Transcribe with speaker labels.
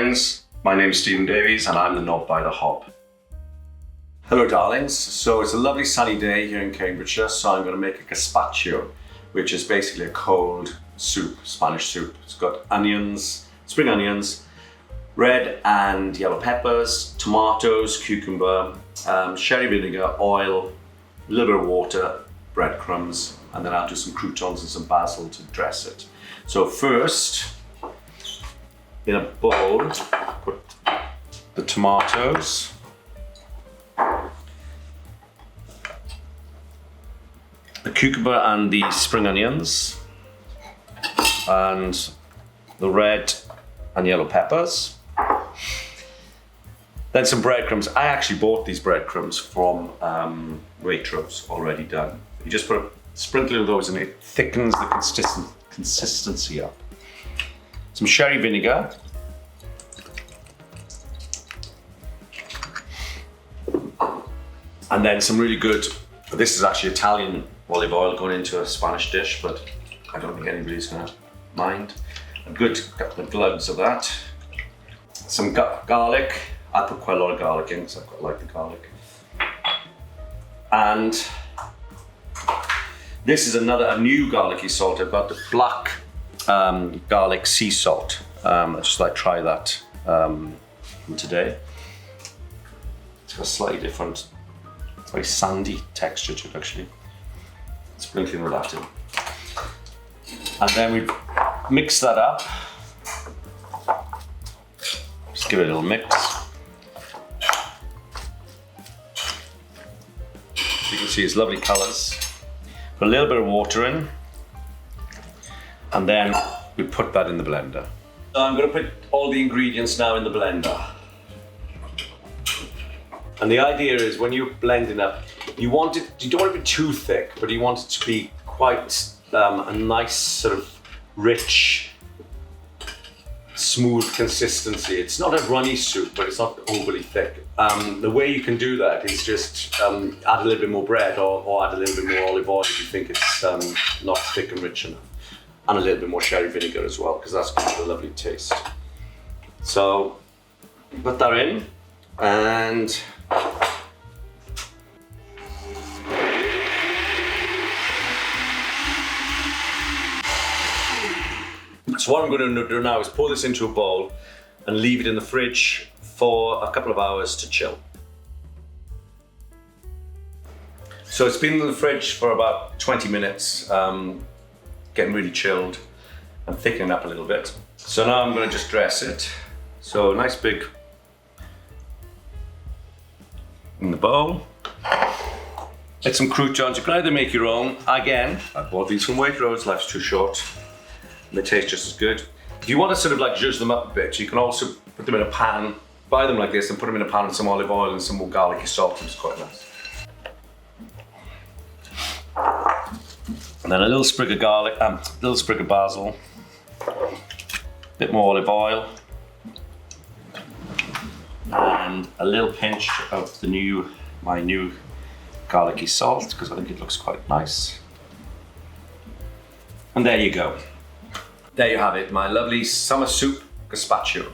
Speaker 1: friends, my name is Stephen Davies and I'm the knob by the hob. Hello darlings, so it's a lovely sunny day here in Cambridgeshire, so I'm going to make a gazpacho, which is basically a cold soup, Spanish soup. It's got onions, spring onions, red and yellow peppers, tomatoes, cucumber, sherry vinegar, oil, a little bit of water, breadcrumbs, and then I'll do some croutons and some basil to dress it. So first, in a bowl, put the tomatoes, the cucumber and the spring onions, and the red and yellow peppers. Then some breadcrumbs. I actually bought these breadcrumbs from Waitrose already done. You just put a sprinkle of those and it thickens the consistency up. Some sherry vinegar. And then some really good, this is actually Italian olive oil going into a Spanish dish, but I don't think anybody's gonna mind. A good couple of glugs of that. Some garlic. I put quite a lot of garlic in because I quite like the garlic. And this is a new garlicky salt. I've got the black garlic sea salt. I just like try that today. It's got a slightly different, very sandy texture to it actually. Sprinkling that in. And then we mix that up. Just give it a little mix. You can see it's lovely colours. Put a little bit of water in, and then we put that in the blender. So I'm going to put all the ingredients now in the blender. And the idea is when you're blending up, you don't want it to be too thick, but you want it to be quite a nice sort of rich, smooth consistency. It's not a runny soup, but it's not overly thick. The way you can do that is just add a little bit more bread or add a little bit more olive oil if you think it's not thick and rich enough. And a little bit more sherry vinegar as well, because that's going to give it a lovely taste. So put that in, and so what I'm going to do now is pour this into a bowl and leave it in the fridge for a couple of hours to chill. So it's been in the fridge for about 20 minutes, getting really chilled and thickening up a little bit. So now I'm going to just dress it. So a nice big in the bowl. Get some croutons. You can either make your own. Again, I bought these from Waitrose, life's too short. They taste just as good. If you want to sort of like zhuzh them up a bit, you can also put them in a pan, buy them like this and put them in a pan with some olive oil and some more garlicky salt, which is quite nice. And then a little sprig of garlic, a little sprig of basil, a bit more olive oil, and a little pinch of my new garlicky salt, because I think it looks quite nice. And there you go. There you have it, my lovely summer soup gazpacho.